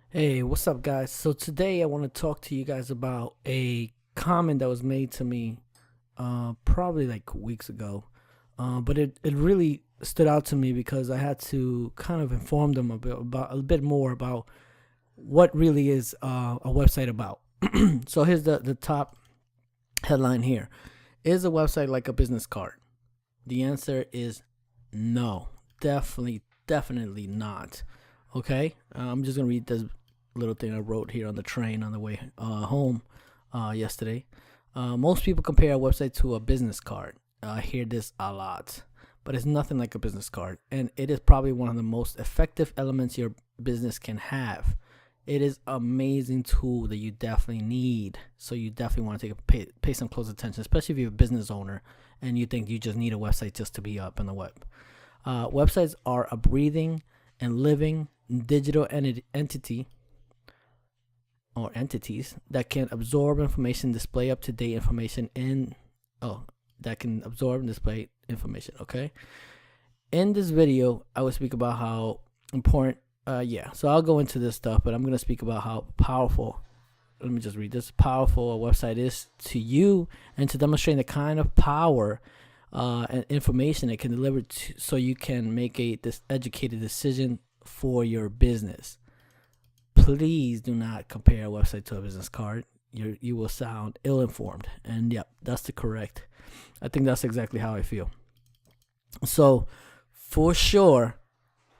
Hey, what's up, guys? So today I want to talk to you guys about a comment that was made to me probably like weeks ago. But it really stood out to me because I had to kind of inform them a bit more about what really is a website about. So here's the top headline here. Is a website like a business card? The answer is no. Definitely not. Okay, I'm just gonna read this little thing I wrote here on the train on the way home yesterday. Most people compare a website to a business card. I hear this a lot, but it's nothing like a business card, and it is probably one of the most effective elements your business can have. It is an amazing tool that you definitely need. So you definitely want to pay some close attention, especially if you're a business owner and you think you just need a website just to be up on the web. Websites are a breathing and living digital entity or entities that can absorb information, display up to date information in that can absorb and display information. Okay. In this video, I will speak about how important. So I'll go into this stuff, but I'm gonna speak about how powerful. Let me just read this. Powerful a website is to you, and to demonstrate the kind of power and information it can deliver so you can make this educated decision for your business. Please do not compare a website to a business card. You will sound ill informed, and yep, that's the correct. I think that's exactly how I feel. So, for sure,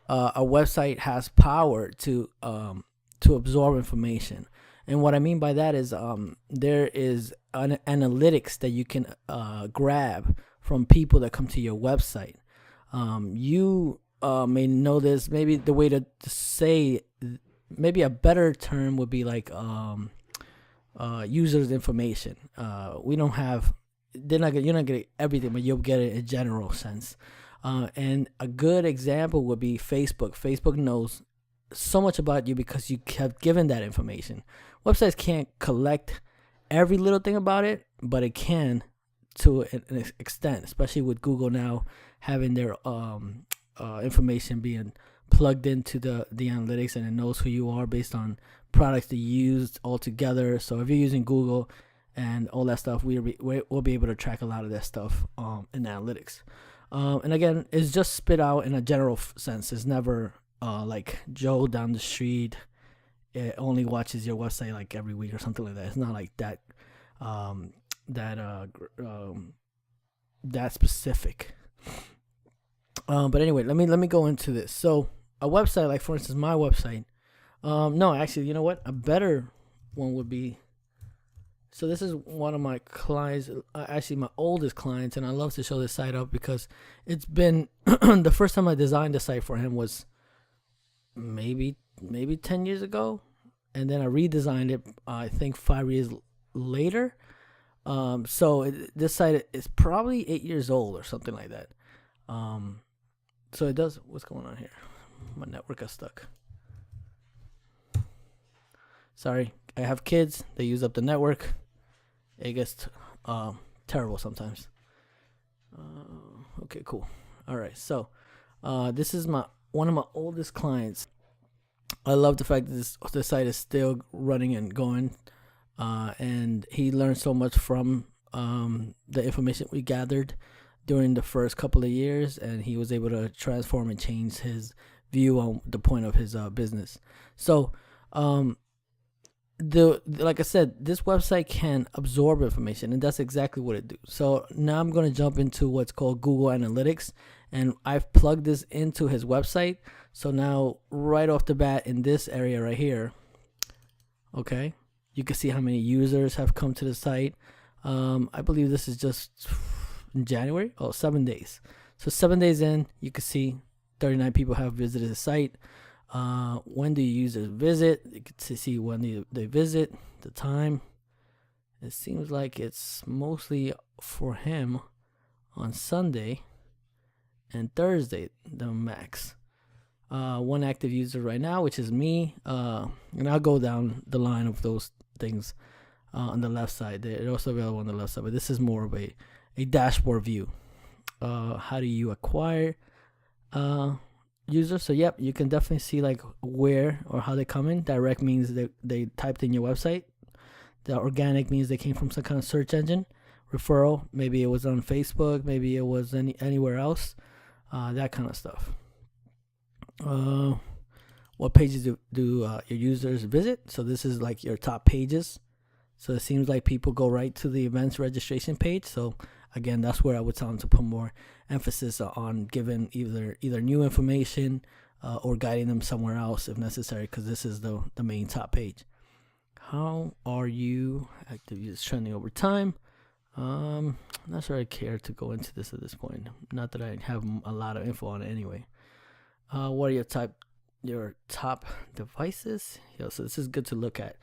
a website has power to absorb information, and what I mean by that is there is an analytics that you can grab from people that come to your website. You may know this. Maybe the way to say, maybe a better term would be like users information. We don't have. You're not getting everything, but you'll get it in a general sense. And a good example would be Facebook. Facebook knows so much about you because you have given that information. Websites can't collect every little thing about it, but it can to an extent, especially with Google now having their information being plugged into the analytics, and it knows who you are based on products that you used altogether. So if you're using Google and all that stuff, we'll be able to track a lot of that stuff in analytics. And again, it's just spit out in a general sense. It's never like Joe down the street it only watches your website like every week or something like that. It's not like that. That that specific. But anyway, let me go into this. So a website, like for instance, my website. No, actually, you know what? A better one would be. So this is one of my clients, actually my oldest clients, and I love to show this site up because it's been the first time I designed the site for him was maybe 10 years ago, and then I redesigned it. I think 5 years later. This site is probably 8 years old or something like that. So it does. What's going on here? My network got stuck. Sorry, I have kids. They use up the network. It gets terrible sometimes. Okay, cool. All right, so this is one of my oldest clients. I love the fact that this site is still running and going, and he learned so much from the information we gathered during the first couple of years, and he was able to transform and change his view on the point of his business. So like I said, this website can absorb information, and that's exactly what it do. So now I'm going to jump into what's called Google Analytics, and I've plugged this into his website. So now right off the bat in this area right here, okay, you can see how many users have come to the site. I believe this is just in January. 7 days. So 7 days in, you can see 39 people have visited the site. When do users visit? You can see when they visit, the time. It seems like it's mostly for him on Sunday and Thursday, the max. One active user right now, which is me. And I'll go down the line of those things on the left side. They're also available on the left side, but this is more of a dashboard view. How do you acquire user. So yep, you can definitely see like where or how they come in. Direct means they typed in your website. The organic means they came from some kind of search engine. Referral, maybe it was on Facebook, maybe it was anywhere else. That kind of stuff. What pages do your users visit? So this is like your top pages. So it seems like people go right to the events registration page. So again, that's where I would tell them to put more emphasis on giving either new information or guiding them somewhere else if necessary, because this is the main top page. How are you active users trending over time? Not sure I care to go into this at this point. Not that I have a lot of info on it anyway. What are your top devices? So this is good to look at.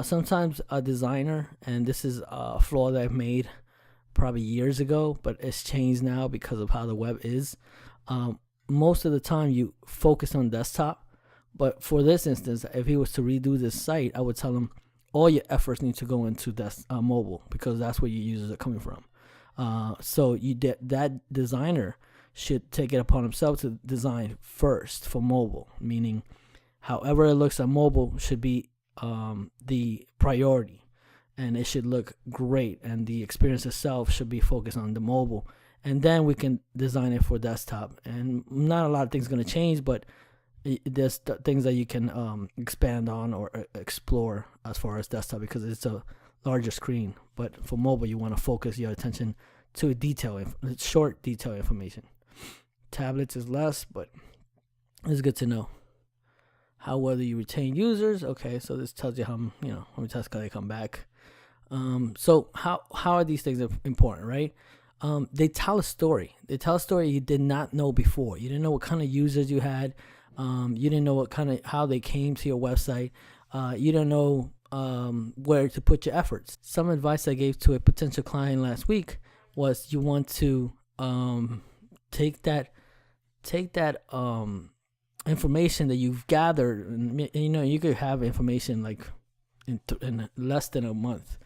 Sometimes a designer, and this is a flaw that I've made probably years ago, but it's changed now because of how the web is. Most of the time you focus on desktop, but for this instance, if he was to redo this site, I would tell him all your efforts need to go into mobile, because that's where your users are coming from. So that designer should take it upon himself to design first for mobile, meaning however it looks on mobile should be the priority, and it should look great, and the experience itself should be focused on the mobile, and then we can design it for desktop. And not a lot of things are going to change, but there's things that you can expand on or explore as far as desktop, because it's a larger screen. But for mobile, you want to focus your attention to short detail information. Tablets is less, but it's good to know. How whether you retain users. Okay, so this tells you how many times they come back. So how are these things important, right? They tell a story. They tell a story you did not know before. You didn't know what kind of users you had. You didn't know how they came to your website. You don't know where to put your efforts. Some advice I gave to a potential client last week was you want to take that information that you've gathered, and you could have information like in less than a month,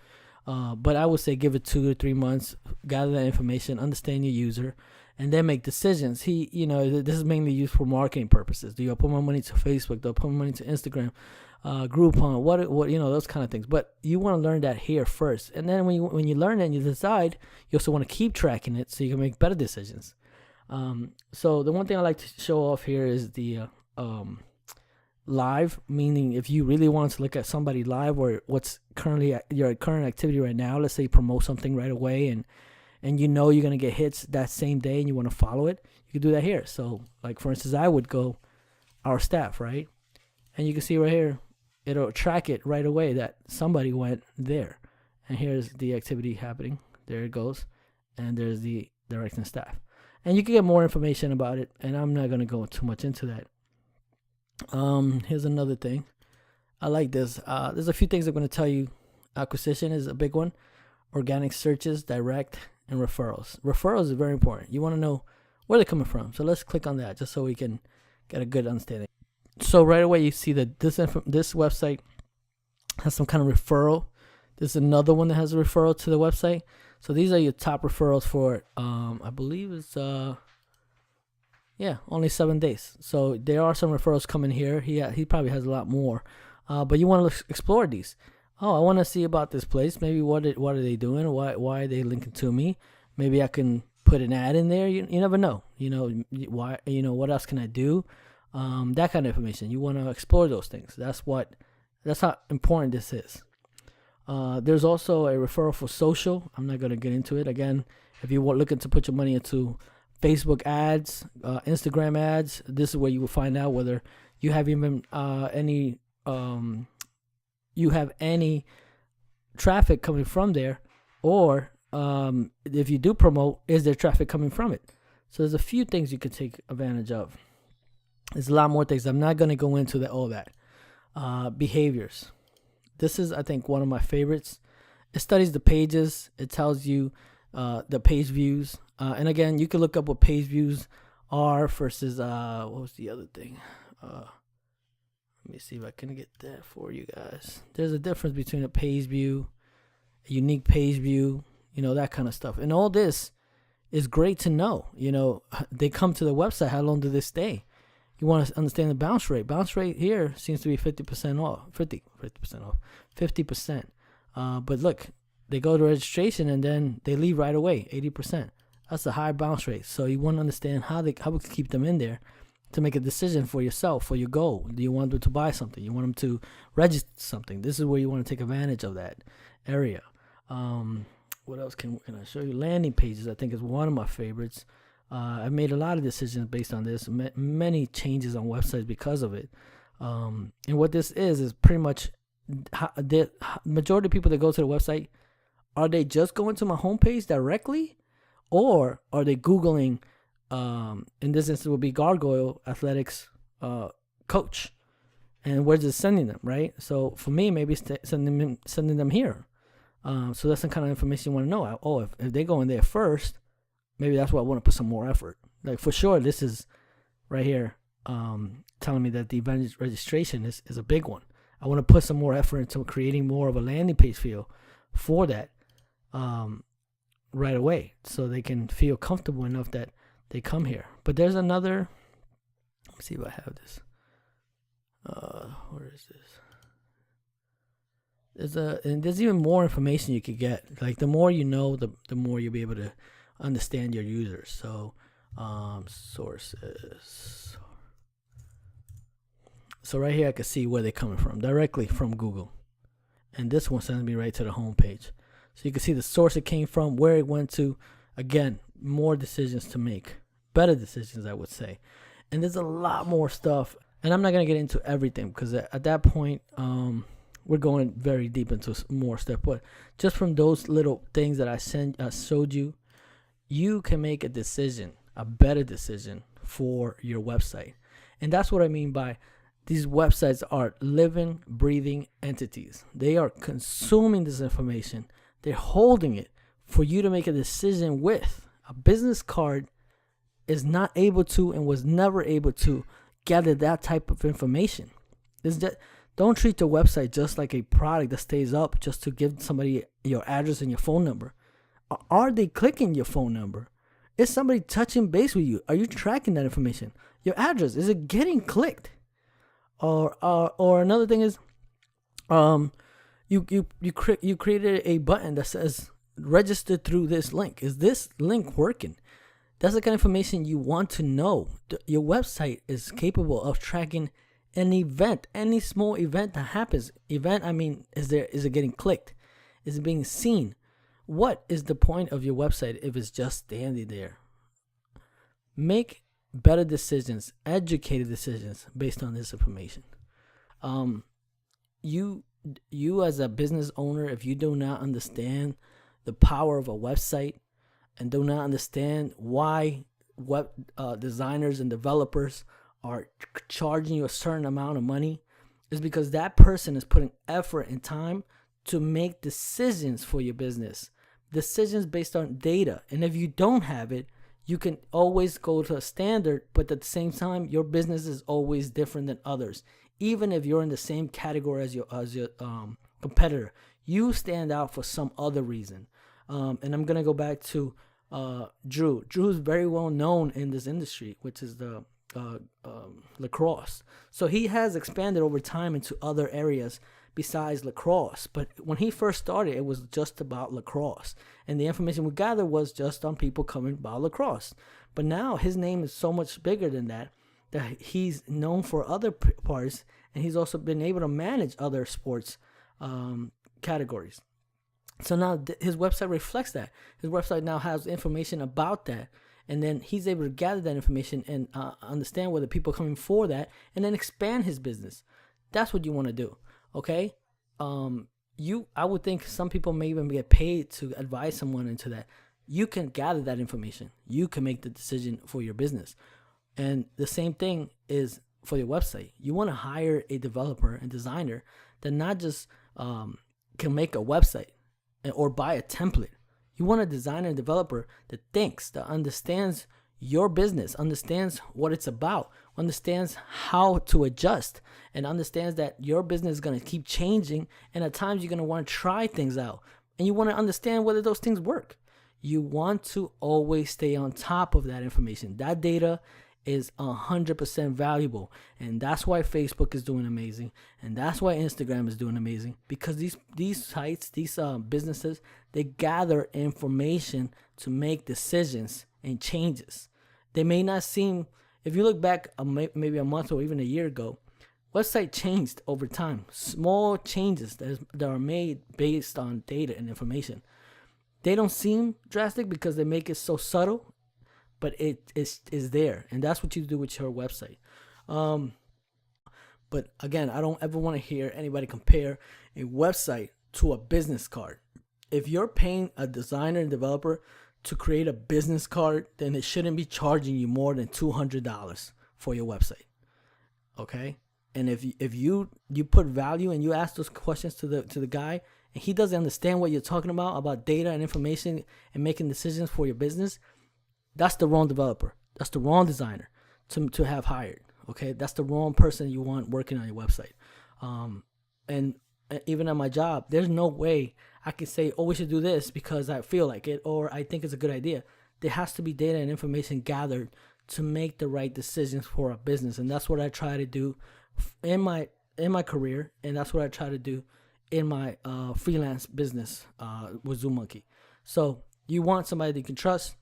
but I would say give it 2 to 3 months, gather that information, understand your user, and then make decisions. This is mainly used for marketing purposes. Do you put more money to Facebook? Do I put more money to Instagram, Groupon, what those kind of things? But you want to learn that here first, and then when you learn it and you decide, you also want to keep tracking it so you can make better decisions. So the one thing I like to show off here is the live, meaning if you really want to look at somebody live or what's currently your current activity right now, let's say you promote something right away and you're going to get hits that same day and you want to follow it, you can do that here. So like for instance, I would go our staff, right? And you can see right here, it'll track it right away that somebody went there. And here's the activity happening. There it goes. And there's the directing staff. And you can get more information about it, and I'm not going to go too much into that. Here's another thing. I like this. There's a few things I'm going to tell you. Acquisition is a big one. Organic searches, direct, and referrals. Referrals is very important. You want to know where they're coming from. So let's click on that just so we can get a good understanding. So right away you see that this website has some kind of referral. There's another one that has a referral to the website. So these are your top referrals for, I believe it's, only 7 days. So there are some referrals coming here. He probably has a lot more, but you want to explore these. Oh, I want to see about this place. Maybe what are they doing? Why are they linking to me? Maybe I can put an ad in there. You never know. Why? What else can I do? That kind of information. You want to explore those things. That's how important this is. There's also a referral for social. I'm not going to get into it. Again, if you're looking to put your money into Facebook ads, Instagram ads, this is where you will find out whether you have even any traffic coming from there, or if you do promote, is there traffic coming from it? So there's a few things you can take advantage of. There's a lot more things. I'm not going to go into all that. Behaviors. This is, I think, one of my favorites. It studies the pages. It tells you the page views. And again, you can look up what page views are versus, what was the other thing? Let me see if I can get that for you guys. There's a difference between a page view, a unique page view, that kind of stuff. And all this is great to know. They come to the website. How long do they stay? You want to understand the bounce rate. Bounce rate here seems to be 50% off, 50% off, 50%. But look, they go to registration and then they leave right away, 80%. That's a high bounce rate. So you want to understand how we can keep them in there to make a decision for yourself, for your goal. Do you want them to buy something? You want them to register something? This is where you want to take advantage of that area. What else can I show you? Landing pages, I think, is one of my favorites. I've made a lot of decisions based on this, many changes on websites because of it. And what this is pretty much the majority of people that go to the website, are they just going to my homepage directly, or are they Googling, in this instance would be Gargoyle Athletics coach, and where's it sending them, right? So for me, maybe sending them here. So that's the kind of information you want to know. Oh, if they go in there first, maybe that's why I want to put some more effort. Like for sure, this is right here telling me that the event registration is a big one. I want to put some more effort into creating more of a landing page feel for that right away, so they can feel comfortable enough that they come here. But there's another. Let me see if I have this. Where is this? There's even more information you could get. Like the more you know, the more you'll be able to understand your users. So sources. So right here I can see where they're coming from, directly from Google. And this one sends me right to the home page. So you can see the source it came from, where it went to. Again, more decisions to make. Better decisions, I would say. And there's a lot more stuff. And I'm not going to get into everything because at that point, we're going very deep into more stuff. But just from those little things that I showed you, you can make a decision, a better decision for your website. And that's what I mean by these websites are living, breathing entities. They are consuming this information. They're holding it for you to make a decision with. A business card is not able to and was never able to gather that type of information. Don't treat the website just like a product that stays up just to give somebody your address and your phone number. Are they clicking your phone number? Is somebody touching base with you? Are you tracking that information? Your address, is it getting clicked? Or another thing is, you created a button that says register through this link. Is this link working? That's the kind of information you want to know. Your website is capable of tracking an event, any small event that happens. Event, I mean, is it getting clicked? Is it being seen? What is the point of your website if it's just standing there? Make better decisions, educated decisions based on this information. You as a business owner, if you do not understand the power of a website and do not understand why web designers and developers are charging you a certain amount of money, is because that person is putting effort and time to make decisions for your business, decisions based on data. And if you don't have it, you can always go to a standard, but at the same time, your business is always different than others. Even if you're in the same category as your competitor, you stand out for some other reason. And I'm gonna go back to Drew. Drew is very well known in this industry, which is the lacrosse. So he has expanded over time into other areas besides lacrosse. But when he first started, it was just about lacrosse. And the information we gathered was just on people coming about lacrosse. But now his name is so much bigger than that he's known for other parts. And he's also been able to manage other sports categories. So now his website reflects that. His website now has information about that. And then he's able to gather that information and understand where the people are coming for that, and then expand his business. That's what you want to do. Okay, I would think some people may even get paid to advise someone into that. You can gather that information. You can make the decision for your business. And the same thing is for your website. You want to hire a developer and designer that not just can make a website or buy a template. You want a designer and developer that thinks, that understands your business, understands what it's about, understands how to adjust, and understands that your business is going to keep changing, and at times you're going to want to try things out, and you want to understand whether those things work. You want to always stay on top of that information. That data is 100% valuable. And that's why Facebook is doing amazing, and that's why Instagram is doing amazing, because these sites, these businesses, they gather information to make decisions and changes. They may not seem, if you look back maybe a month or even a year ago, website changed over time. Small changes that are made based on data and information. They don't seem drastic because they make it so subtle, but it is there, and that's what you do with your website. But again, I don't ever want to hear anybody compare a website to a business card. If you're paying a designer and developer to create a business card, then it shouldn't be charging you more than $200 for your website. Okay? And if you put value and you ask those questions to the guy, and he doesn't understand what you're talking about data and information and making decisions for your business, that's the wrong developer. That's the wrong designer to have hired. Okay, that's the wrong person you want working on your website. And even at my job, there's no way I can say, oh, we should do this because I feel like it or I think it's a good idea. There has to be data and information gathered to make the right decisions for a business, and that's what I try to do in my career, and that's what I try to do in my freelance business with ZoomMonkey. So you want somebody that you can trust.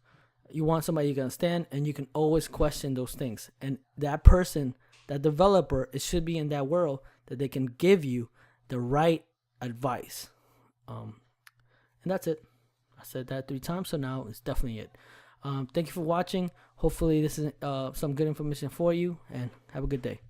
You want somebody you can understand, and you can always question those things. And that person, that developer, it should be in that world that they can give you the right advice. And that's it. I said that 3 times, so now it's definitely it. Thank you for watching. Hopefully this is some good information for you, and have a good day.